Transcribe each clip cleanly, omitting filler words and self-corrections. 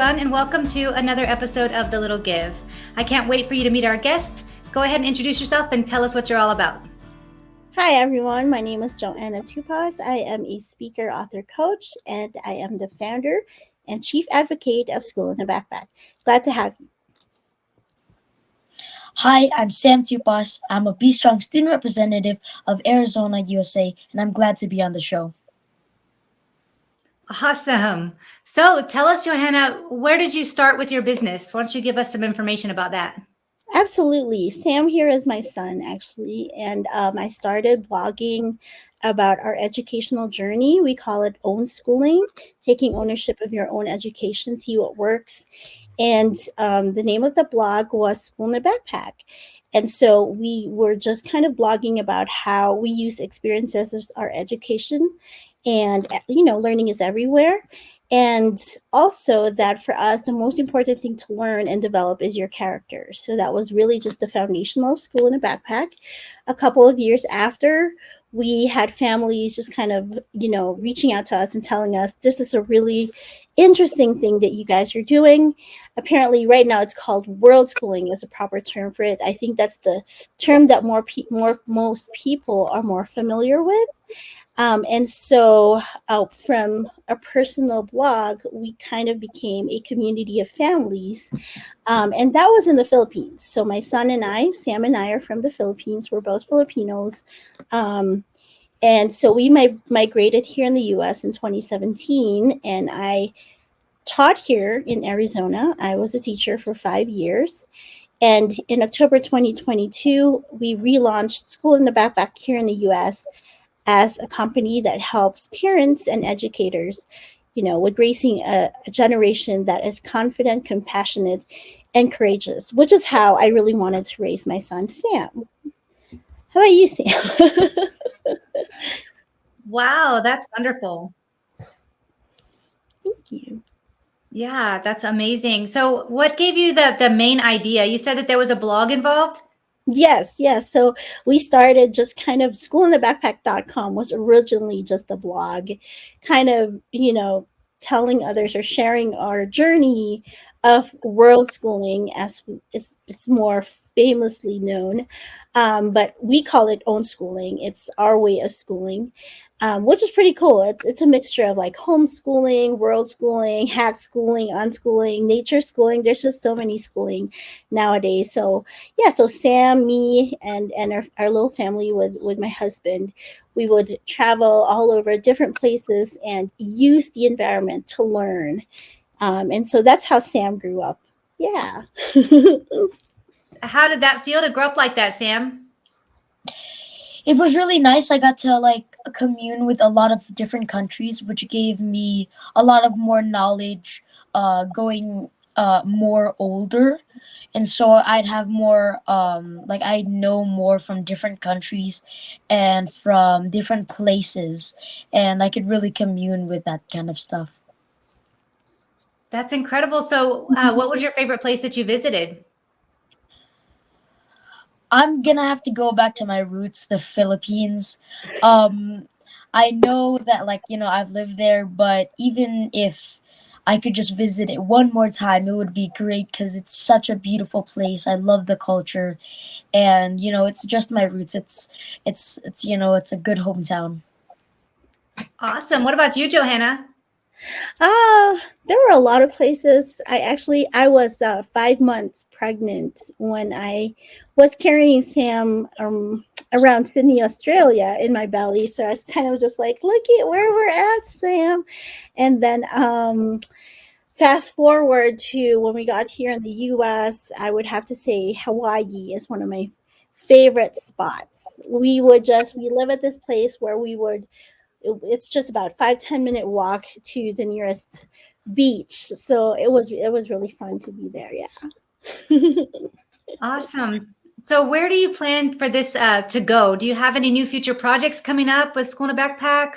everyone, and welcome to another episode of The Little Give. I can't wait for you to meet our guest. Go ahead and introduce yourself and tell us what you're all about. Hi, everyone. My name is Joahna Tupas. I am a speaker, author, coach, and I am the founder and chief advocate of School in a Backpack. Glad to have you. Hi, I'm Sam Tupas. I'm a Be Strong student representative of Arizona, USA, and I'm glad to be on the show. Awesome. So tell us, Johanna, where did you start with your business? Why don't you give us some information about that? Absolutely. Sam here is my son, actually, and I started blogging about our educational journey. We call it own schooling, taking ownership of your own education, see what works. And the name of the blog was School in a Backpack. And so we were just kind of blogging about how we use experiences as our education, and learning is everywhere. And also that for us, the most important thing to learn and develop is your character. So that was really just the foundational of School in a Backpack. A couple of years after, we had families just kind of, reaching out to us and telling us, this is a really interesting thing that you guys are doing. Apparently right now it's called world schooling is a proper term for it. I think that's the term that most people are more familiar with. And so from a personal blog, we kind of became a community of families. And that was in the Philippines. So my son and I, Sam and I, are from the Philippines. We're both Filipinos. And so we migrated here in the US in 2017. And I taught here in Arizona. I was a teacher for 5 years. And in October 2022, we relaunched School in the Backpack here in the US as a company that helps parents and educators, with raising a generation that is confident, compassionate, and courageous, which is how I really wanted to raise my son, Sam. How about you, Sam? Wow, that's wonderful. Thank you. Yeah, that's amazing. So what gave you the main idea? You said that there was a blog involved? Yes. So we started just kind of schoolinthebackpack.com was originally just a blog, kind of, telling others or sharing our journey of world schooling, as it's more famously known. But we call it own schooling. It's our way of schooling. Which is pretty cool. It's a mixture of like homeschooling, world schooling, hat schooling, unschooling, nature schooling. There's just so many schooling nowadays. So yeah, so Sam, me, and our little family with my husband, we would travel all over different places and use the environment to learn. And so that's how Sam grew up. Yeah. How did that feel to grow up like that, Sam? It was really nice. I got to commune with a lot of different countries, which gave me a lot of more knowledge going more older. And so I'd have more, I'd know more from different countries and from different places. And I could really commune with that kind of stuff. That's incredible. So what was your favorite place that you visited? I'm gonna have to go back to my roots, the Philippines. I know that I've lived there, but even if I could just visit it one more time, it would be great because it's such a beautiful place. I love the culture, and it's just my roots. It's it's a good hometown. Awesome. What about you, Johanna? There were a lot of places. I was 5 months pregnant when I was carrying Sam around Sydney, Australia in my belly. So I was kind of just like, look at where we're at, Sam. And then fast forward to when we got here in the US, I would have to say Hawaii is one of my favorite spots. We live at this place where it's just about 5-10 minute walk to the nearest beach. So it was really fun to be there. Yeah. Awesome. So where do you plan for this to go? Do you have any new future projects coming up with School in a Backpack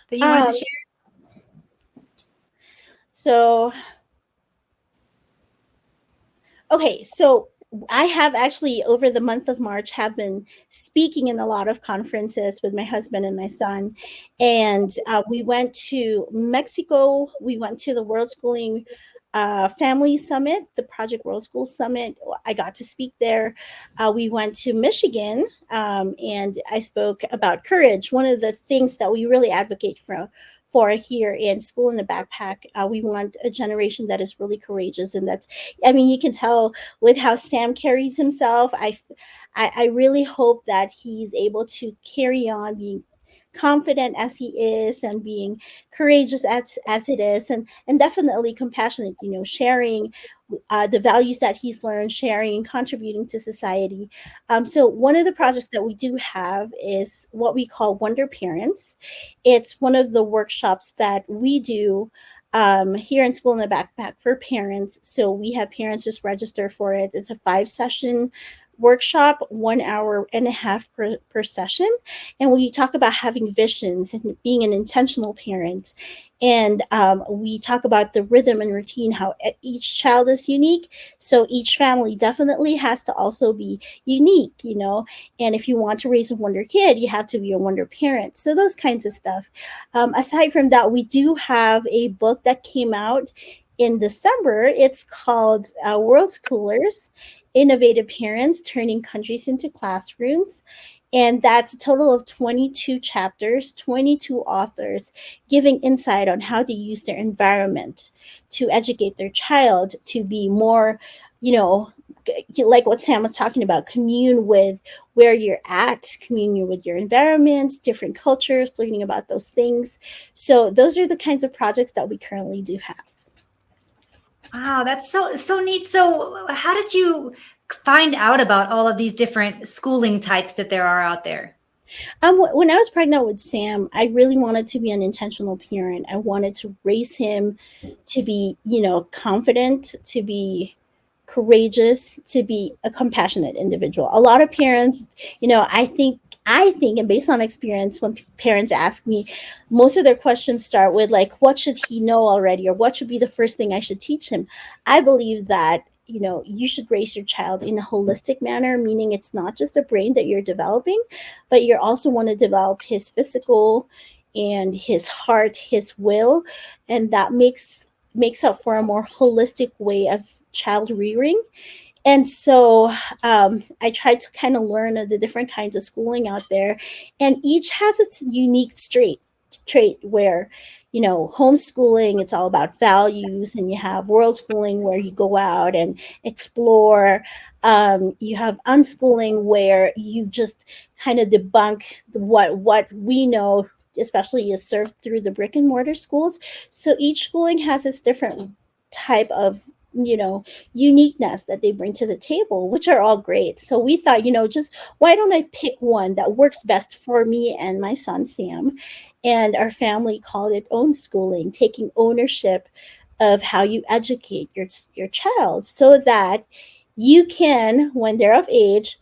that you wanted to share? So, okay. So I have actually over the month of March have been speaking in a lot of conferences with my husband and my son. And we went to Mexico. We went to the World Schooling family summit, the Project World School Summit. I got to speak there. We went to Michigan, and I spoke about courage. One of the things that we really advocate for here in School in a Backpack, we want a generation that is really courageous, and that's, I mean, you can tell with how Sam carries himself. I really hope that he's able to carry on being confident as he is and being courageous as it is, and definitely compassionate, sharing the values that he's learned, sharing and contributing to society. So one of the projects that we do have is what we call Wonder Parents. It's one of the workshops that we do here in School in the Backpack for parents. So we have parents just register for it. It's a 5 session workshop, 1 hour and a half per session. And we talk about having visions and being an intentional parent. And we talk about the rhythm and routine, how each child is unique. So each family definitely has to also be unique. And if you want to raise a wonder kid, you have to be a wonder parent. So those kinds of stuff. Aside from that, we do have a book that came out in December. It's called World Schoolers, Innovative Parents Turning Countries into Classrooms. And that's a total of 22 chapters, 22 authors giving insight on how to use their environment to educate their child to be more, like what Sam was talking about, commune with where you're at, commune with your environment, different cultures, learning about those things. So those are the kinds of projects that we currently do have. Wow, that's so neat. So how did you find out about all of these different schooling types that there are out there? When I was pregnant with Sam, I really wanted to be an intentional parent. I wanted to raise him to be, confident, to be courageous, to be a compassionate individual. A lot of parents, I think, and based on experience, when parents ask me, most of their questions start with like, what should he know already? Or what should be the first thing I should teach him? I believe that, you should raise your child in a holistic manner, meaning it's not just a brain that you're developing, but you also want to develop his physical and his heart, his will. And that makes up for a more holistic way of child rearing. And so I tried to kind of learn the different kinds of schooling out there, and each has its unique trait where, homeschooling, it's all about values, and you have world schooling where you go out and explore. You have unschooling where you just kind of debunk what we know, especially is served through the brick and mortar schools. So each schooling has its different type of, uniqueness that they bring to the table, which are all great. So we thought, just why don't I pick one that works best for me and my son, Sam? And our family called it own schooling, taking ownership of how you educate your child so that you can, when they're of age,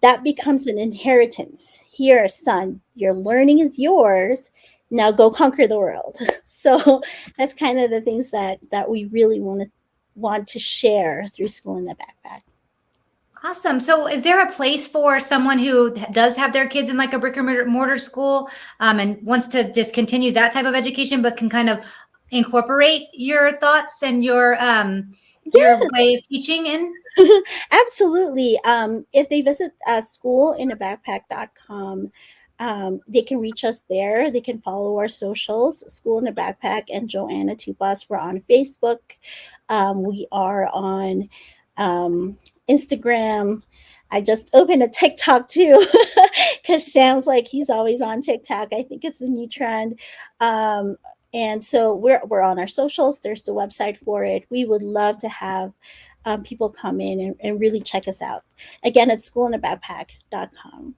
that becomes an inheritance. Here, son, your learning is yours. Now go conquer the world. So that's kind of the things that we really want to share through School in the Backpack. Awesome. So is there a place for someone who does have their kids in like a brick and mortar school and wants to just continue that type of education, but can kind of incorporate your thoughts and your Yes. way of teaching in? Absolutely. If they visit schoolinthebackpack.com, they can reach us there. They can follow our socials, School in the Backpack and Joahna Tupas. We're on Facebook. We are on Instagram. I just opened a TikTok too because Sam's like he's always on TikTok. I think it's a new trend. And so we're on our socials. There's the website for it. We would love to have people come in and really check us out. Again, it's schoolinthebackpack.com.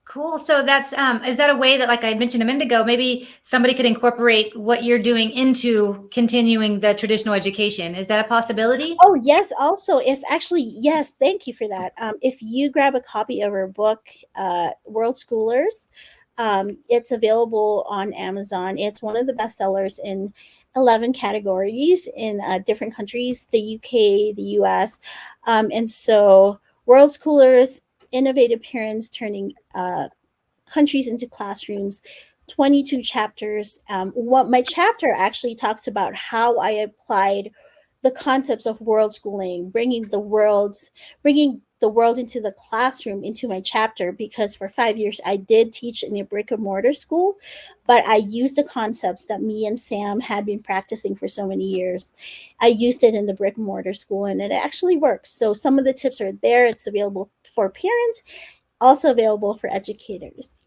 Cool. So that's is that a way that, like I mentioned a minute ago, maybe somebody could incorporate what you're doing into continuing the traditional education? Is that a possibility? Oh, yes. Also, yes, thank you for that. If you grab a copy of our book, World Schoolers, it's available on Amazon. It's one of the bestsellers in 11 categories in different countries, the UK, the US. And so, World Schoolers, Innovative Parents Turning Countries into Classrooms, 22 chapters. What my chapter actually talks about how I applied the concepts of world schooling, bringing the world into the classroom, into my chapter, because for 5 years I did teach in a brick and mortar school, but I used the concepts that me and Sam had been practicing for so many years. I used it in the brick and mortar school, and it actually works. So some of the tips are there. It's available for parents, also available for educators.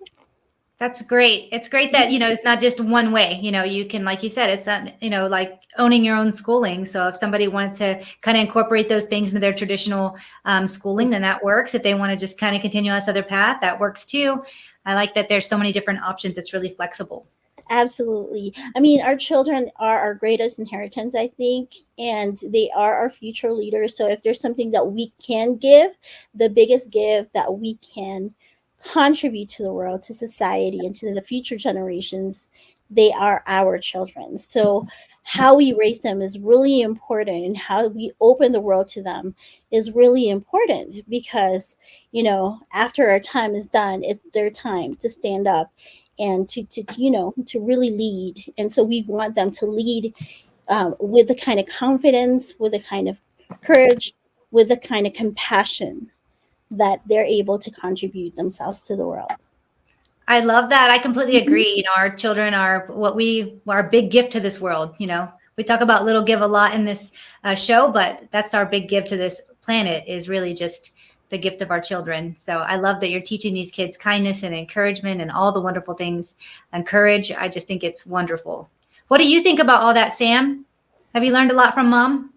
That's great. It's great that, it's not just one way. You can, like you said, it's not, like owning your own schooling. So if somebody wanted to kind of incorporate those things into their traditional schooling, then that works. If they want to just kind of continue on this other path, that works too. I like that there's so many different options. It's really flexible. Absolutely. I mean, our children are our greatest inheritance, I think, and they are our future leaders. So if there's something that we can give, the biggest give that we can contribute to the world, to society, and to the future generations, they are our children. So how we raise them is really important, and how we open the world to them is really important, because, after our time is done, it's their time to stand up and to really lead. And so we want them to lead with the kind of confidence, with the kind of courage, with the kind of compassion that they're able to contribute themselves to the world. I love that. I completely agree. Our children are our big gift to this world. We talk about little give a lot in this show, but that's our big gift to this planet, is really just the gift of our children. So I love that you're teaching these kids kindness and encouragement and all the wonderful things and courage. I just think it's wonderful. What do you think about all that, Sam? Have you learned a lot from Mom?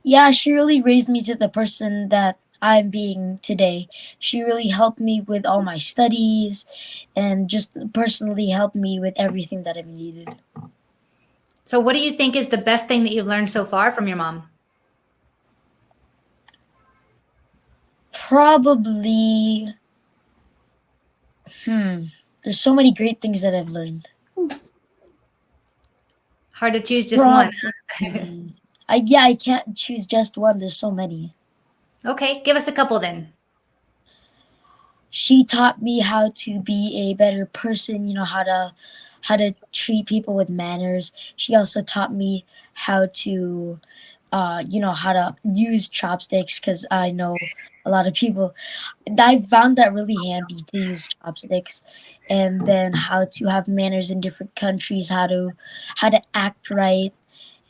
Yeah, she really raised me to the person that I'm being today. She really helped me with all my studies and just personally helped me with everything that I've needed. So what do you think is the best thing that you've learned so far from your mom? Probably, there's so many great things that I've learned. Hard to choose just one. I can't choose just one. There's so many. Okay, give us a couple then. She taught me how to be a better person, how to treat people with manners. She also taught me how to how to use chopsticks, because I know a lot of people. I found that really handy to use chopsticks, and then how to have manners in different countries, how to act right,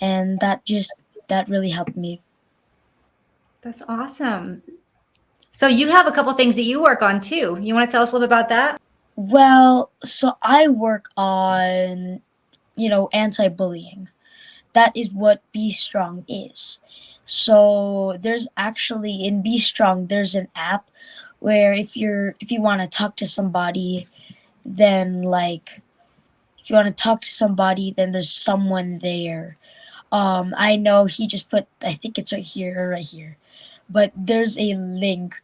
and that really helped me. That's awesome. So you have a couple things that you work on too. You want to tell us a little bit about that? Well, so I work on anti-bullying. That is what Be Strong is. So there's actually, in Be Strong, there's an app where if you want to talk to somebody, then there's someone there. I know he just put, I think it's right here or right here, but there's a link.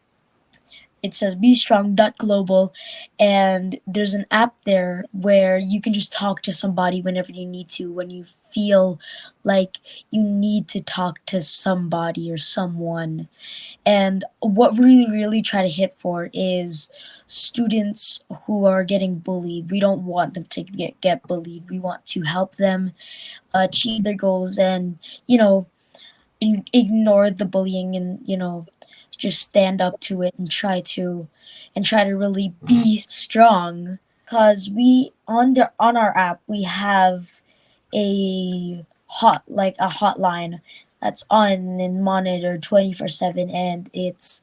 It says bestrong.global, and there's an app there where you can just talk to somebody whenever you need to, when you feel like you need to talk to somebody or someone. And what we really try to hit for is students who are getting bullied. We don't want them to get bullied. We want to help them achieve their goals, and ignore the bullying, and just stand up to it and try to really be strong. Because we on our app, we have a hotline that's on and monitored 24/7, and it's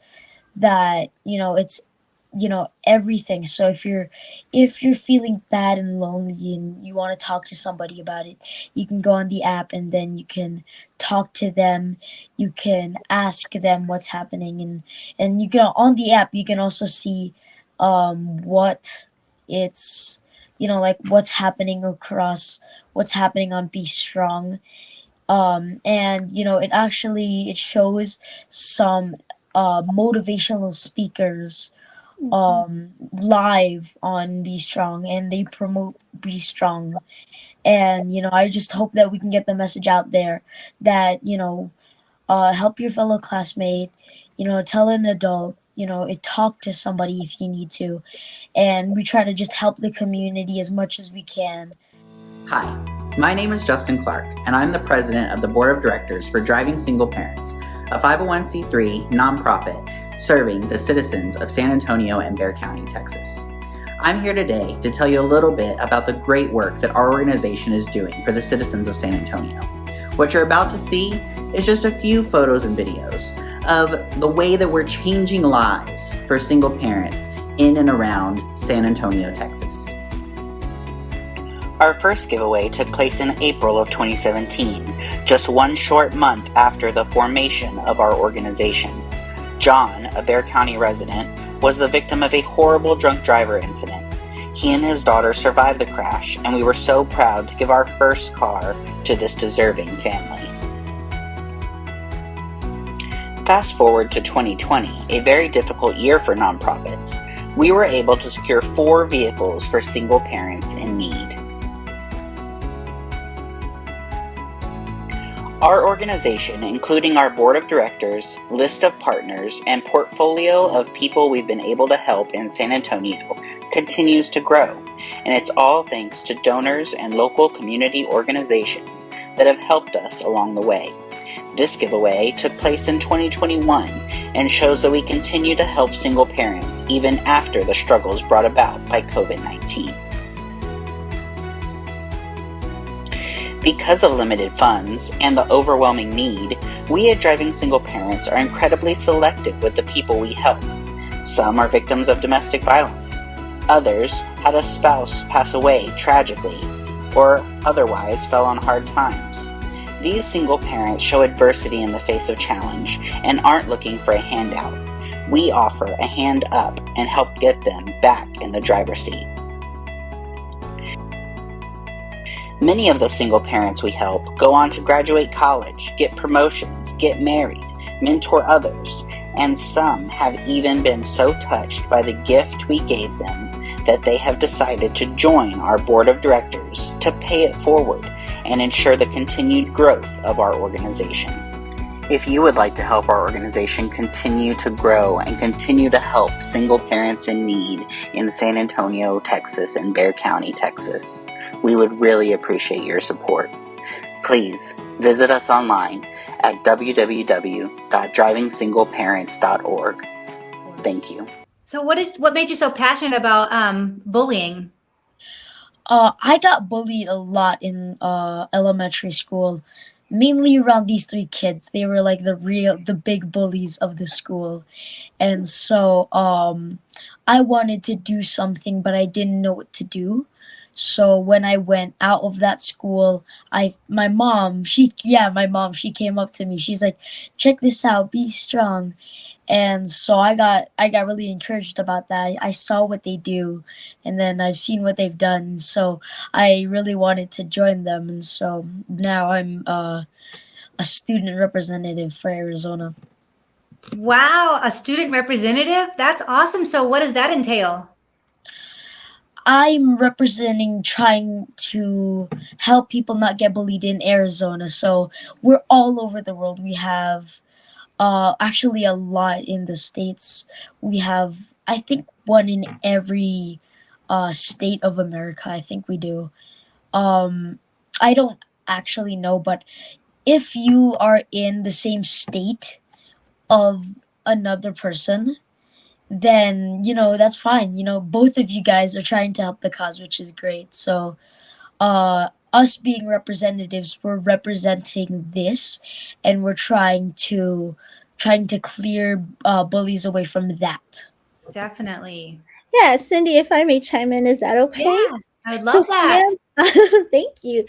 that it's everything. So if you're feeling bad and lonely and you want to talk to somebody about it, you can go on the app, and then you can talk to them. You can ask them what's happening, and you can, on the app, you can also see what it's like what's happening on Be Strong. And it shows some motivational speakers live on Be Strong, and they promote Be Strong. And I just hope that we can get the message out there that help your fellow classmate, tell an adult, talk to somebody if you need to, and we try to just help the community as much as we can. Hi, My name is Justin Clark, and I'm the president of the Board of Directors for Driving Single Parents, a 501c3 nonprofit serving the citizens of San Antonio and Bexar County, Texas. I'm here today to tell you a little bit about the great work that our organization is doing for the citizens of San Antonio. What you're about to see is just a few photos and videos of the way that we're changing lives for single parents in and around San Antonio, Texas. Our first giveaway took place in April of 2017, just one short month after the formation of our organization. John, a Bexar County resident, was the victim of a horrible drunk driver incident. He and his daughter survived the crash, and we were so proud to give our first car to this deserving family. Fast forward to 2020, a very difficult year for nonprofits. We were able to secure 4 vehicles for single parents in need. Our organization, including our board of directors, list of partners, and portfolio of people we've been able to help in San Antonio, continues to grow, and it's all thanks to donors and local community organizations that have helped us along the way. This giveaway took place in 2021 and shows that we continue to help single parents even after the struggles brought about by COVID-19. Because of limited funds and the overwhelming need, we at Driving Single Parents are incredibly selective with the people we help. Some are victims of domestic violence. Others had a spouse pass away tragically, or otherwise fell on hard times. These single parents show adversity in the face of challenge and aren't looking for a handout. We offer a hand up and help get them back in the driver's seat. Many of the single parents we help go on to graduate college, get promotions, get married, mentor others, and some have even been so touched by the gift we gave them that they have decided to join our board of directors to pay it forward and ensure the continued growth of our organization. If you would like to help our organization continue to grow and continue to help single parents in need in San Antonio, Texas, and Bexar County, Texas, we would really appreciate your support. Please visit us online at www.drivingsingleparents.org. Thank you. So what made you so passionate about bullying? I got bullied a lot in elementary school, mainly around these 3 kids. They were like the big bullies of the school. And so I wanted to do something, but I didn't know what to do. So when I went out of that school, my mom, she came up to me. She's like, "Check this out, be strong." And so I got really encouraged about that. I saw what they do, and then I've seen what they've done. So I really wanted to join them, and so now I'm a student representative for Arizona. Wow, a student representative? That's awesome. So what does that entail? I'm representing trying to help people not get bullied in Arizona. So we're all over the world. We have actually a lot in the States. We have, I think, one in every state of America. I think we do. I don't actually know, but if you are in the same state of another person, then that's fine. Both of you guys are trying to help the cause, which is great. So us being representatives, we're representing this, and we're trying to clear bullies away from that. Definitely. Yeah, Cindy, if I may chime in, is that okay? Yes, I would love that. Sam, thank you.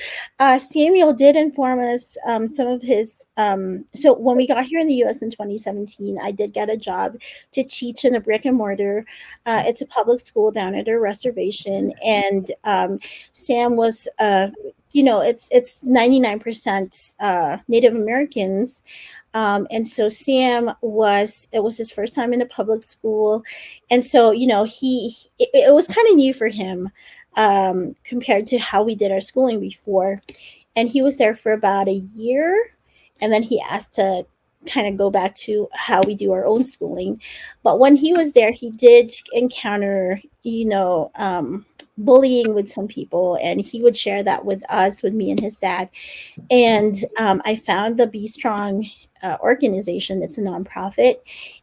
Samuel did inform us some of his. So when we got here in the U.S. in 2017, I did get a job to teach in a brick and mortar. It's a public school down at a reservation, and Sam was. It's 99% Native Americans. And so it was his first time in a public school. And so, it was kind of new for him compared to how we did our schooling before. And he was there for about a year. And then he asked to kind of go back to how we do our own schooling. But when he was there, he did encounter, bullying with some people, and he would share that with us, with me and his dad. And I found the Be Strong organization. It's a nonprofit,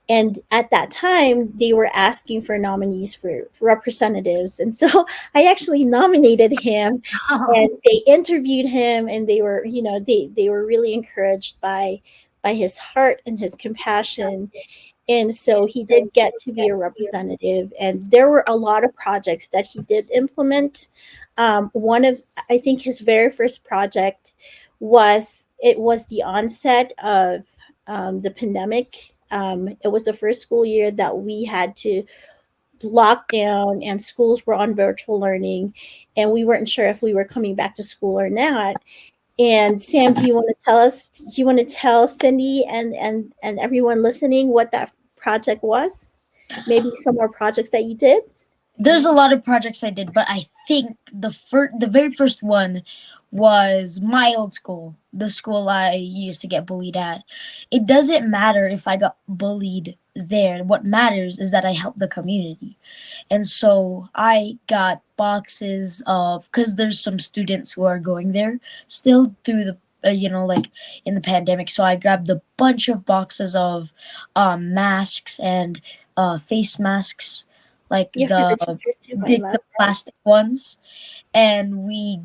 and at that time they were asking for nominees for representatives, and so I actually nominated him, and they interviewed him, and they were, they were really encouraged by his heart and his compassion. And so he did get to be a representative, and there were a lot of projects that he did implement. One of, I think, his very first project was the onset of the pandemic. It was the first school year that we had to lock down, and schools were on virtual learning, and we weren't sure if we were coming back to school or not. And Sam, do you want to tell us? Do you want to tell Cindy and everyone listening what that project was? Maybe some more projects that you did. There's a lot of projects I did, but I think the very first one was my old school, the school I used to get bullied at. It doesn't matter if I got bullied there. What matters is that I helped the community. And so I got boxes of, because there's some students who are going there still through the like in the pandemic. So I grabbed a bunch of boxes of masks and face masks, like Yeah, for the teachers too. I love the that. plastic ones, and we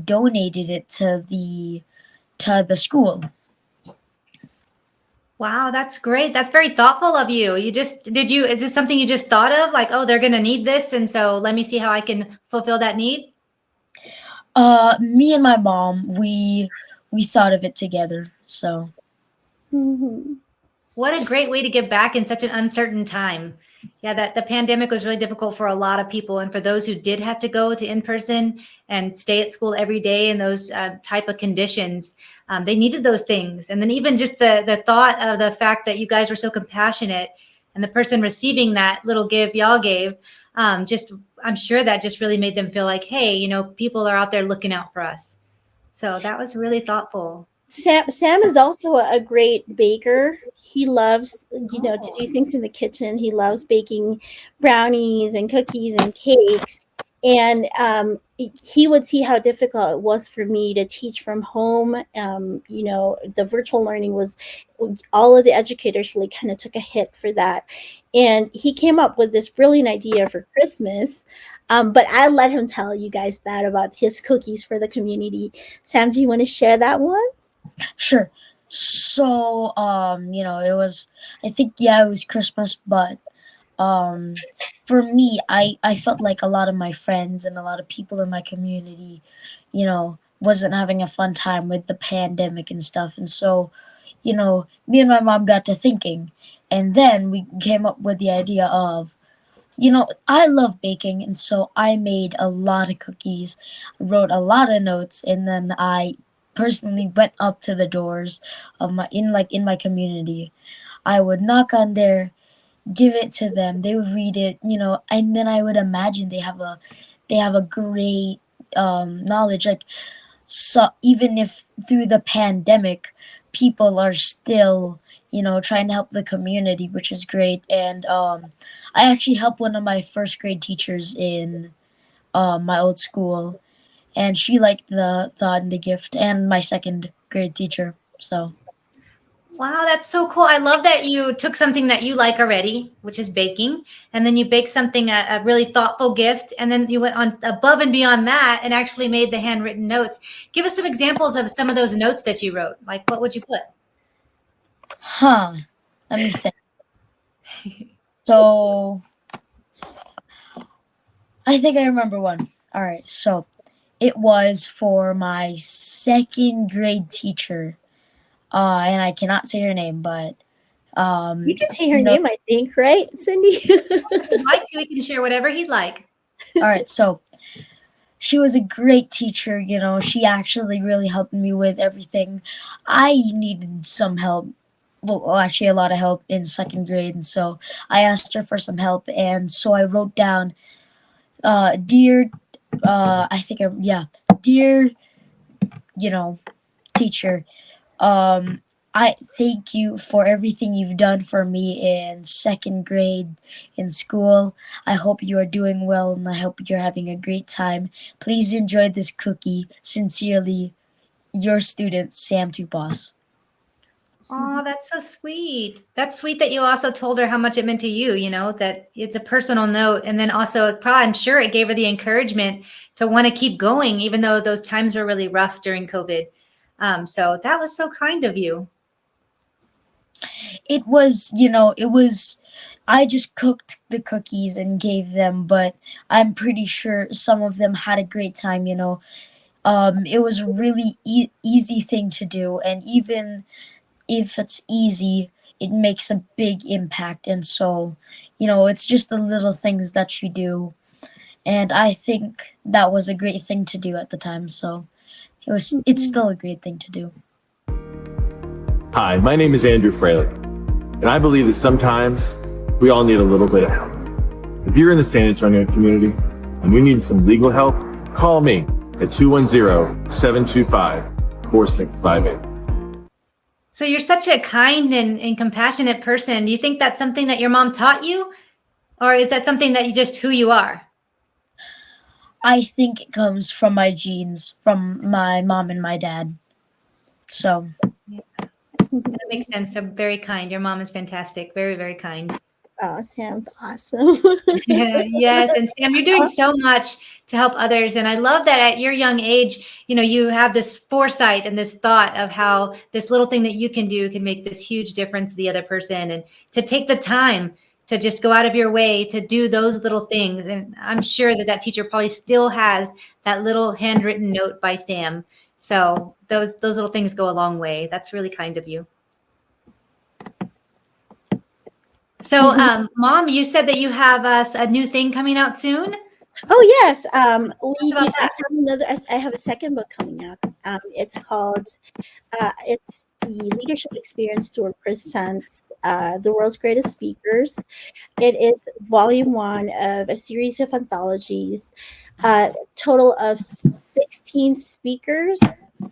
donated it to the school. Wow, that's great. That's very thoughtful of you. Is this something you just thought of? Like, oh, they're going to need this, and so let me see how I can fulfill that need? Me and my mom, we thought of it together. So Mhm. What a great way to give back in such an uncertain time. Yeah, that the pandemic was really difficult for a lot of people. And for those who did have to go to in person and stay at school every day in those type of conditions, they needed those things. And then even just the thought of the fact that you guys were so compassionate, and the person receiving that little gift y'all gave, I'm sure that just really made them feel like, hey, people are out there looking out for us. So that was really thoughtful. Sam is also a great baker. He loves, to do things in the kitchen. He loves baking brownies and cookies and cakes. And he would see how difficult it was for me to teach from home. The virtual learning was, all of the educators really kind of took a hit for that. And he came up with this brilliant idea for Christmas. But I let him tell you guys that about his cookies for the community. Sam, do you want to share that one? sure. So it was, I think, yeah, it was Christmas, but for me, I felt like a lot of my friends and a lot of people in my community, wasn't having a fun time with the pandemic and stuff. And so, me and my mom got to thinking, and then we came up with the idea of, I love baking, and so I made a lot of cookies, wrote a lot of notes, and then I personally went up to the doors of in my community. I would knock on their, give it to them. They would read it, and then I would imagine they have a great knowledge. Like, so even if through the pandemic, people are still, trying to help the community, which is great. And I actually helped one of my first grade teachers in my old school, and she liked the thought and the gift, and my second grade teacher. So Wow, that's so cool. I love that you took something that you like already, which is baking, and then you baked something, a really thoughtful gift, and then you went on above and beyond that and actually made the handwritten notes. Give us some examples of some of those notes that you wrote. Like, what would you put? let me think. So I think I remember one. All right, so it was for my second grade teacher, and I cannot say her name, but You can say her name, I think, right, Cindy? If you'd like to, we can share whatever he'd like. All right, so she was a great teacher. She actually really helped me with everything. I needed some help. Well, actually, a lot of help in second grade, and so I asked her for some help, and so I wrote down, dear, dear, teacher, I thank you for everything you've done for me in second grade in school. I hope you are doing well and I hope you're having a great time. Please enjoy this cookie. Sincerely, your student, Sam Tupas. Oh, that's so sweet. That's sweet that you also told her how much it meant to you, that it's a personal note. And then also, probably, I'm sure it gave her the encouragement to want to keep going, even though those times were really rough during COVID. So that was so kind of you. It was, I just cooked the cookies and gave them, but I'm pretty sure some of them had a great time. It was a really easy thing to do, and even if it's easy, it makes a big impact. And so, it's just the little things that you do. And I think that was a great thing to do at the time. So it's still a great thing to do. Hi, my name is Andrew Fraley, and I believe that sometimes we all need a little bit of help. If you're in the San Antonio community and you need some legal help, call me at 210-725-4658. So you're such a kind and compassionate person. Do you think that's something that your mom taught you? Or is that something that who you are? I think it comes from my genes, from my mom and my dad. So that makes sense. So very kind. Your mom is fantastic. Very, very kind. Oh, Sam's awesome. Yes. And Sam, you're doing so much to help others. And I love that at your young age, you have this foresight and this thought of how this little thing that you can do can make this huge difference to the other person, and to take the time to just go out of your way to do those little things. And I'm sure that teacher probably still has that little handwritten note by Sam. So those little things go a long way. That's really kind of you. So, Mom, you said that you have a new thing coming out soon. Oh yes, we do. I have a second book coming out. It's called. It's the Leadership Experience Tour presents the world's greatest speakers. It is volume 1 of a series of anthologies, total of 16 speakers,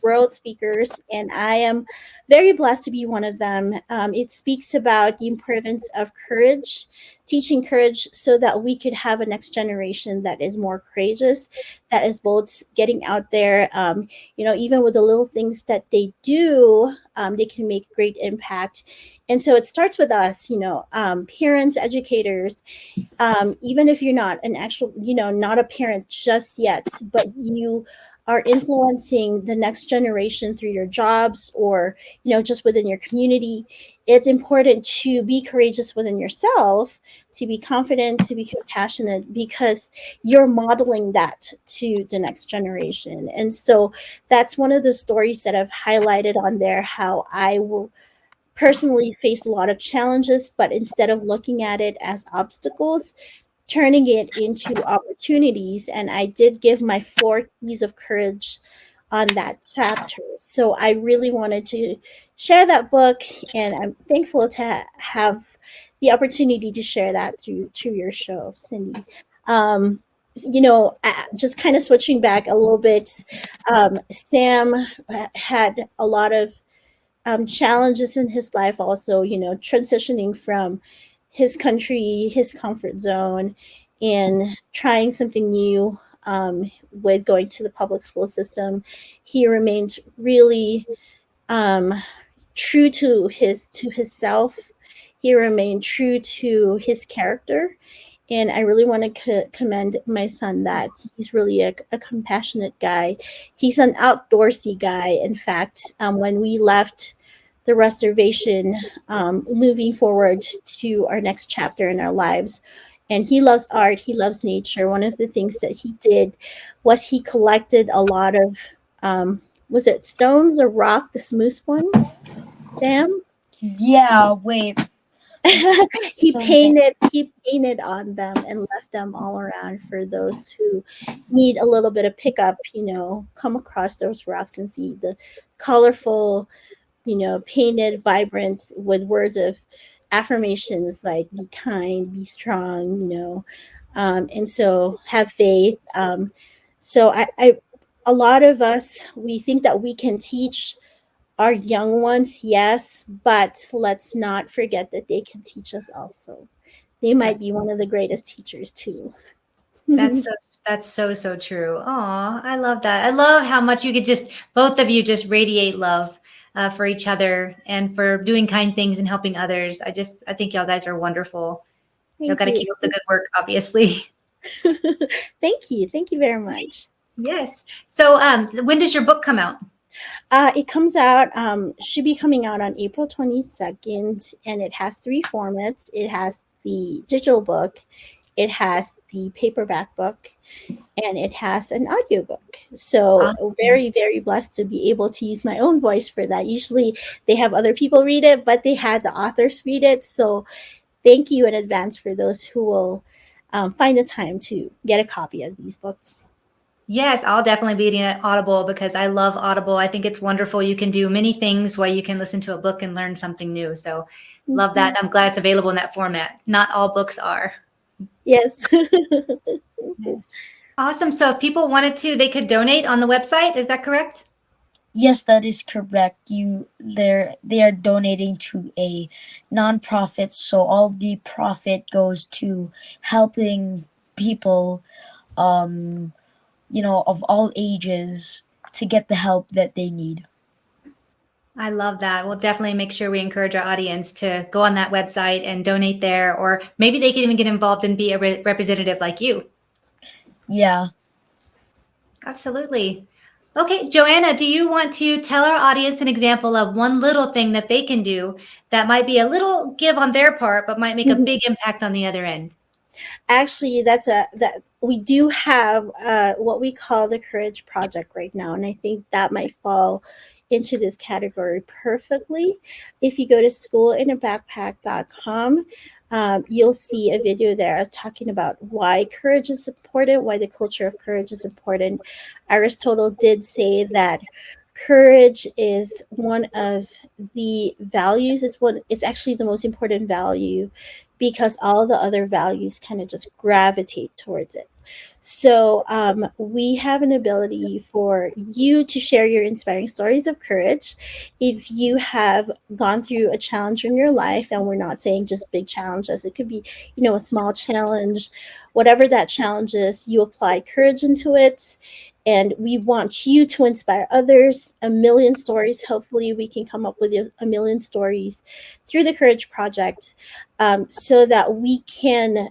world speakers, and I am very blessed to be one of them. It speaks about the importance of courage, teaching courage so that we could have a next generation that is more courageous, that is bold, getting out there. Even with the little things that they do, they can make great impact. And so it starts with us, parents, educators, even if you're not an actual, not a parent just yet, but you are influencing the next generation through your jobs or, just within your community. It's important to be courageous within yourself, to be confident, to be compassionate, because you're modeling that to the next generation. And so that's one of the stories that I've highlighted on there, how I will personally face a lot of challenges, but instead of looking at it as obstacles, turning it into opportunities. And I did give my 4 keys of courage on that chapter. So I really wanted to share that book, and I'm thankful to have the opportunity to share that through your show, Cindy. Just kind of switching back a little bit, Sam had a lot of challenges in his life also, transitioning from his country, his comfort zone, and trying something new with going to the public school system. He remained really true to his self. He remained true to his character. And I really want to commend my son that he's really a compassionate guy. He's an outdoorsy guy. In fact, when we left the reservation, moving forward to our next chapter in our lives, and he loves art, he loves nature. One of the things that he did was he collected a lot of, was it stones or rock, the smooth ones, Sam? Yeah, wait. he painted on them and left them all around for those who need a little bit of pickup, come across those rocks and see the colorful, painted, vibrant, with words of affirmations like be kind, be strong, and so have faith. So I a lot of us, we think that we can teach our young ones, yes, but let's not forget that they can teach us also. They might be one of the greatest teachers too. That's so, that's so, so true. Oh, I love that. I love how much you could just, both of you just radiate love for each other and for doing kind things and helping others. I think y'all guys are wonderful. Y'all Thank got to you. keep up the good work, obviously. Thank you. Thank you very much. Yes. So, when does your book come out? It comes out, should be coming out on April 22nd, and it has 3 formats. It has the digital book, it has the paperback book, and it has an audiobook. So Awesome. very, very blessed to be able to use my own voice for that. Usually they have other people read it, but they had the authors read it. So thank you in advance for those who will find the time to get a copy of these books. Yes, I'll definitely be reading it Audible because I love Audible. I think it's wonderful. You can do many things while you can listen to a book and learn something new. So, love that. I'm glad it's available in that format. Not all books are. Yes. Yes. Awesome. So, if people wanted to, they could donate on the website. Is that correct? Yes, that is correct. They are donating to a nonprofit, so all the profit goes to helping people, um, of all ages to get the help that they need. I love that. We'll definitely make sure we encourage our audience to go on that website and donate there, or maybe they could even get involved and be a representative like you. Yeah. Absolutely. Okay, Joanna, do you want to tell our audience an example of one little thing that they can do that might be a little give on their part, but might make a big impact on the other end? Actually, that we do have what we call the Courage Project right now, and I think that might fall into this category perfectly. If you go to schoolinthebackpack.com, you'll see a video there talking about why courage is important, why the culture of courage is important. Aristotle did say that courage is one of the values, it's actually the most important value because all the other values kind of just gravitate towards it. So we have an ability for you to share your inspiring stories of courage. If you have gone through a challenge in your life, and we're not saying just big challenges, it could be, a small challenge, whatever that challenge is, you apply courage into it. And we want you to inspire others. A million stories. Hopefully, we can come up with a million stories through the Courage Project, so that we can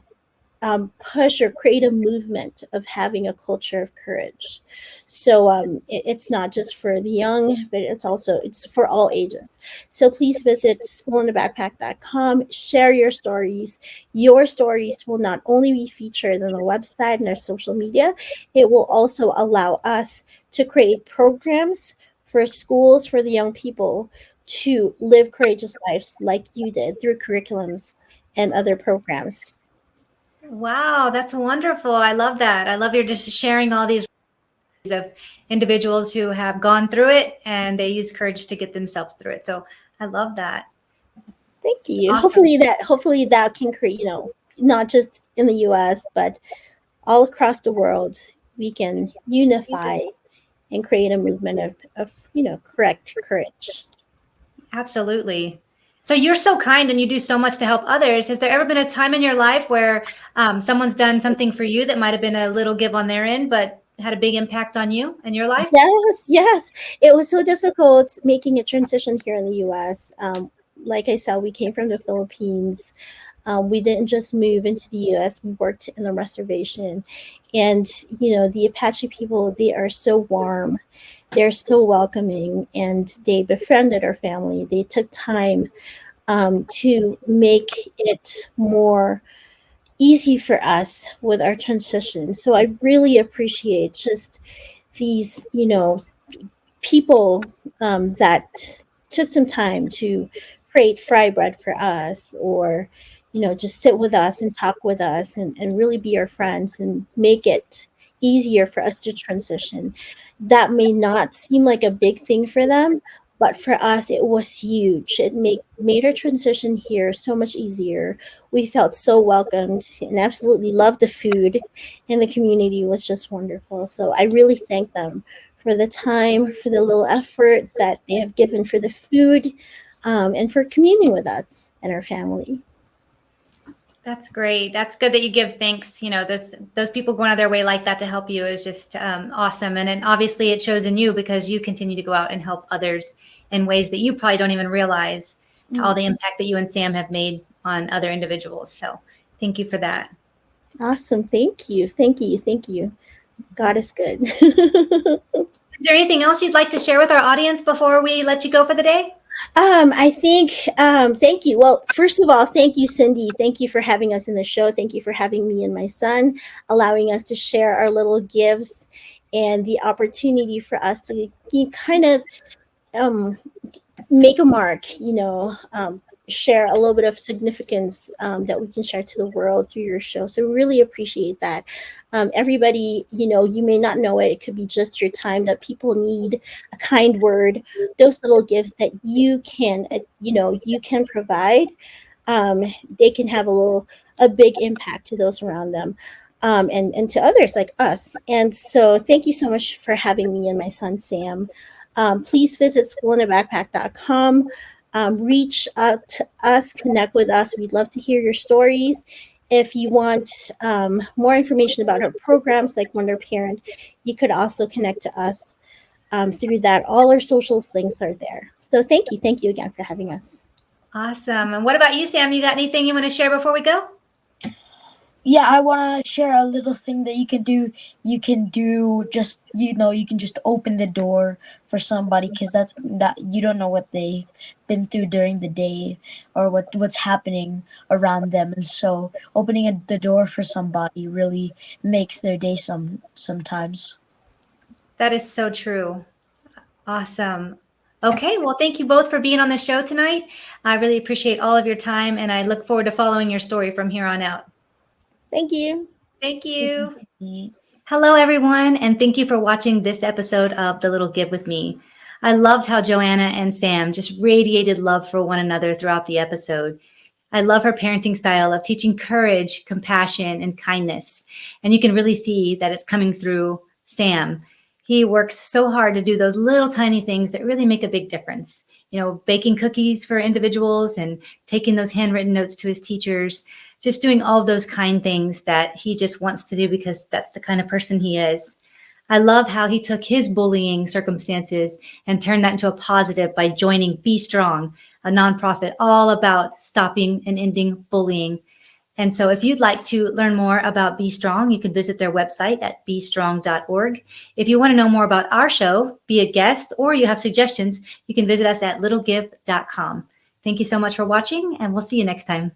push or create a movement of having a culture of courage. So it's not just for the young, but it's for all ages. So please visit schoolinthebackpack.com, share your stories. Your stories will not only be featured on the website and our social media, it will also allow us to create programs for schools, for the young people to live courageous lives like you did through curriculums and other programs. Wow, that's wonderful. I love that. I love you're just sharing all these of individuals who have gone through it and they use courage to get themselves through it. So I love that. Thank you. Awesome. Hopefully that can create, not just in the US, but all across the world, we can unify and create a movement of correct courage. Absolutely. So you're so kind and you do so much to help others. Has there ever been a time in your life where someone's done something for you that might have been a little give on their end, but had a big impact on you and your life? Yes. It was so difficult making a transition here in the US. Like I said, we came from the Philippines. We didn't just move into the US, we worked in the reservation. And, the Apache people, they are so warm. They're so welcoming, and they befriended our family. They took time to make it more easy for us with our transition. So I really appreciate just these, people that took some time to create fry bread for us, or just sit with us and talk with us, and really be our friends and make it easier for us to transition. That may not seem like a big thing for them, but for us it was huge. It made our transition here so much easier. We felt so welcomed and absolutely loved the food, and the community was just wonderful. So I really thank them for for the time, for the little effort that they have given for the food, and for communing with us and our family. That's great. That's good that you give thanks. You know, those people going out of their way like that to help you is just awesome. And then obviously it shows in you because you continue to go out and help others in ways that you probably don't even realize all the impact that you and Sam have made on other individuals. So thank you for that. Awesome. Thank you. Thank you. Thank you. God is good. Is there anything else you'd like to share with our audience before we let you go for the day? I think, thank you. Well, first of all, thank you, Cindy. Thank you for having us in the show. Thank you for having me and my son, allowing us to share our little gifts and the opportunity for us to kind of make a mark, share a little bit of significance that we can share to the world through your show. So really appreciate that. Everybody, you may not know it. It could be just your time that people need a kind word, those little gifts that you can provide. They can have a big impact to those around them. And to others like us. And so thank you so much for having me and my son, Sam. Please visit schoolinthebackpack.com. Reach out to us, connect with us. We'd love to hear your stories. If you want more information about our programs like Wonder Parent, you could also connect to us through that. All our socials links are there. So thank you. Thank you again for having us. Awesome. And what about you, Sam? You got anything you want to share before we go? Yeah, I want to share a little thing that you can do. You can just open the door for somebody, because that you don't know what they've been through during the day or what's happening around them. And so opening the door for somebody really makes their day sometimes. That is so true. Awesome. Okay, well, thank you both for being on the show tonight. I really appreciate all of your time, and I look forward to following your story from here on out. Thank you. Thank you. Hello, everyone, and thank you for watching this episode of The Little Give with Me. I loved how Joahna and Sam just radiated love for one another throughout the episode. I love her parenting style of teaching courage, compassion, and kindness. And you can really see that it's coming through Sam. He works so hard to do those little tiny things that really make a big difference. Baking cookies for individuals and taking those handwritten notes to his teachers, just doing all of those kind things that he just wants to do because that's the kind of person he is. I love how he took his bullying circumstances and turned that into a positive by joining Be Strong, a nonprofit all about stopping and ending bullying. And so if you'd like to learn more about Be Strong, you can visit their website at bestrong.org. If you want to know more about our show, be a guest, or you have suggestions, you can visit us at littlegive.com. Thank you so much for watching, and we'll see you next time.